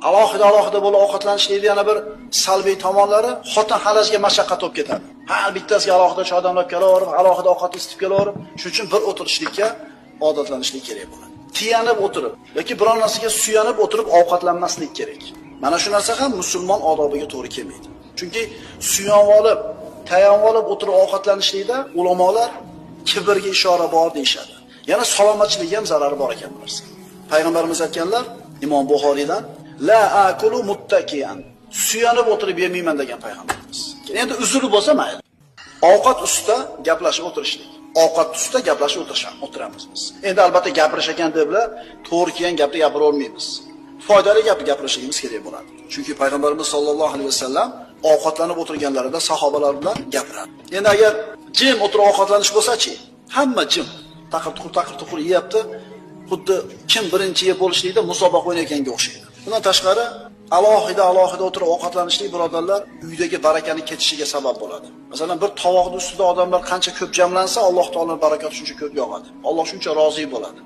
Alohida bo'lib ovqatlanishlikning yana bir salbiy tomonlari xotin halajga mashaqqat olib ketadi. Har bittasiga alohida choydonlab kelaverib, alohida ovqat isitib kelaverib, shuning uchun bir o'tirishlikka odatlanishlik kerak bo'ladi. Tiyanib o'tirib yoki biror narsaga suyanib o'tirib ovqatlanmaslik kerak. Mana shu narsa ham musulmon odobiga to'g'ri kelmaydi. Chunki suyanib olib, tayanib olib o'tirib ovqatlanishlikda ulamolar kibrga ishora bor deyshadi. Yana salomatchilikka ham zarari bor ekan bu narsa. Payg'ambarimiz aytganlar, Imom Buxoriydan, la akulu muttakiyan. Suyanib o'tirib yemayman degan payg'ambarimiz. Endi uzr bo'lsa mayli. Ovqat ustida gaplashib o'tirishlik. Ovqat ustida gaplashib o'tiramiz biz. Endi albatta gapirish ekan deb to'g'ri kelgan gapni gapira olmaymiz. Foydali gapni gapirishimiz kerak bo'ladi. Chunki payg'ambarimiz sollallohu alayhi vasallam ovqatlanib o'tirganlarida sahobalar bilan gapiradi. Endi agar jim o'tirib ovqatlanish bo'lsa-chi, hamma jim, taqir-tuqur yeyapti. Xuddi kim birinchi yeb bo'lishlikda musobaqa o'ynaganga o'xshaydi. Bundan tashqari alohida o'tirib ovqatlanishlik birodarlar uydagi barakani ketishiga sabab bo'ladi. Masalan, bir tovoqning ustida odamlar qancha ko'p jamlansa, Alloh taoloning barakati shuncha ko'p yog'adi. Alloh shuncha rozi bo'ladi.